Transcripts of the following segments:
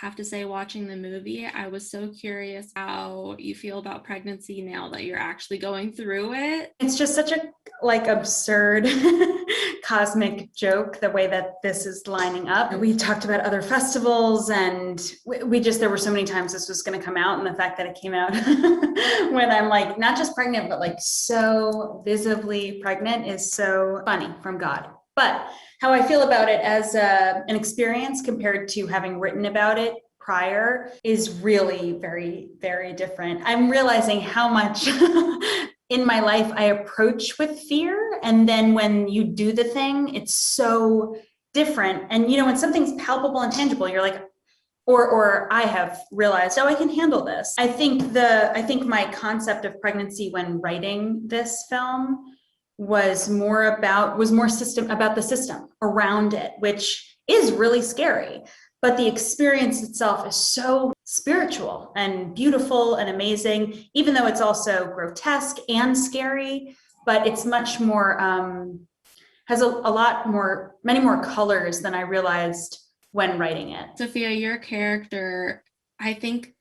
have to say, watching the movie, I was so curious how you feel about pregnancy now that you're actually going through it. It's just such a absurd cosmic joke, the way that this is lining up. We talked about other festivals, and there were so many times this was going to come out, and the fact that it came out when I'm like not just pregnant, but like so visibly pregnant is so funny from God. But how I feel about it as an experience compared to having written about it prior is really very, very different. I'm realizing how much in my life I approach with fear. And then when you do the thing, it's so different. And, you know, when something's palpable and tangible, you're like, or I have realized, oh, I can handle this. I think my concept of pregnancy when writing this film was more about the system around it, which is really scary. But the experience itself is so spiritual and beautiful and amazing, even though it's also grotesque and scary, but it's much more, has many more colors than I realized when writing it. Sophia, your character, I think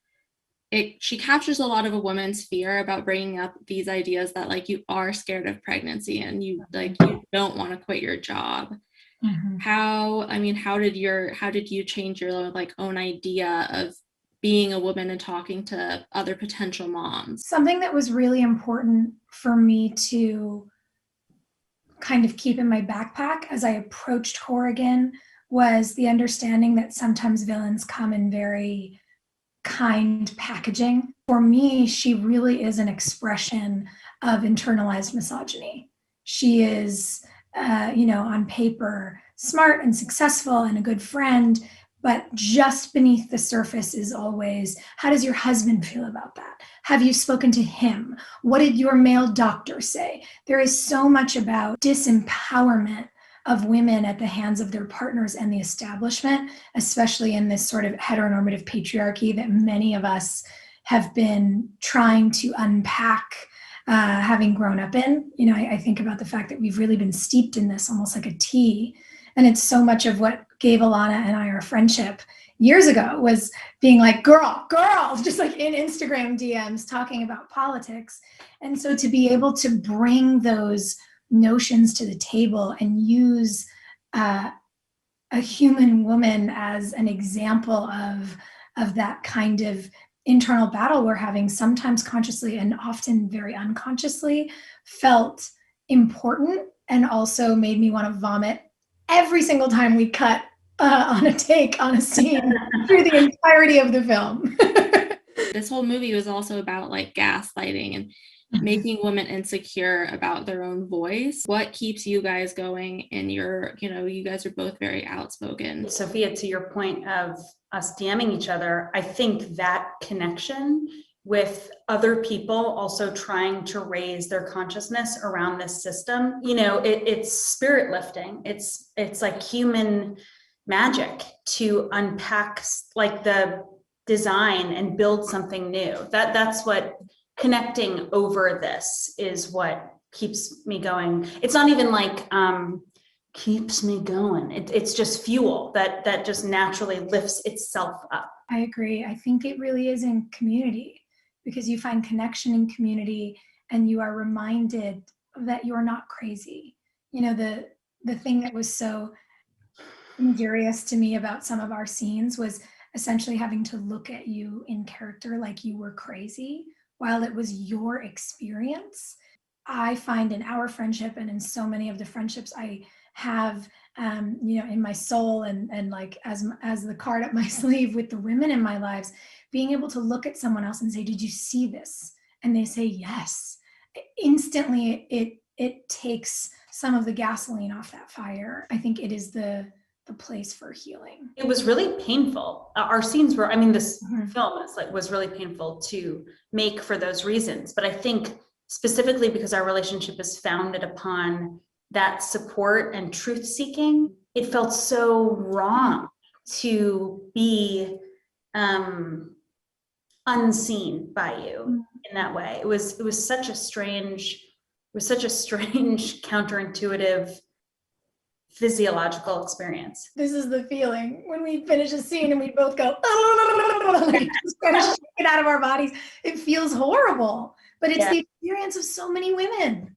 she captures a lot of a woman's fear about bringing up these ideas that like you are scared of pregnancy and you don't want to quit your job. Mm-hmm. How did you change your like own idea of being a woman and talking to other potential moms? Something that was really important for me to kind of keep in my backpack as I approached Horrigan was the understanding that sometimes villains come in very kind packaging. For me, she really is an expression of internalized misogyny. She is, on paper, smart and successful and a good friend, but just beneath the surface is always, how does your husband feel about that? Have you spoken to him? What did your male doctor say? There is so much about disempowerment of women at the hands of their partners and the establishment, especially in this sort of heteronormative patriarchy that many of us have been trying to unpack, having grown up in. You know, I think about the fact that we've really been steeped in this almost like a tea. And it's so much of what gave Ilana and I our friendship years ago was being like, girl, just like in Instagram DMs talking about politics. And so to be able to bring those notions to the table and use a human woman as an example of that kind of internal battle we're having, sometimes consciously and often very unconsciously, felt important and also made me want to vomit every single time we cut on a take, on a scene, through the entirety of the film. This whole movie was also about like gaslighting and making women insecure about their own voice. What keeps you guys going in you guys are both very outspoken. Sophia, to your point of us DMing each other, I think that connection with other people also trying to raise their consciousness around this system, it's spirit lifting. It's like human magic to unpack like the design and build something new. That's what connecting over this is what keeps me going. It's not even like keeps me going. It's just fuel that just naturally lifts itself up. I agree. I think it really is in community, because you find connection in community and you are reminded that you're not crazy. The thing that was so injurious to me about some of our scenes was essentially having to look at you in character like you were crazy while it was your experience. I find in our friendship and in so many of the friendships I have, in my soul and like as the card up my sleeve with the women in my lives, being able to look at someone else and say, did you see this? And they say, yes. Instantly, it takes some of the gasoline off that fire. I think it is the place for healing. It was really painful. Our scenes were, this film was really painful to make for those reasons. But I think specifically because our relationship is founded upon that support and truth seeking, it felt so wrong to be unseen by you in that way. It was such a strange counterintuitive physiological experience. This is the feeling when we finish a scene and we both go, like, just kind of shake it out of our bodies. It feels horrible, but it's the experience of so many women.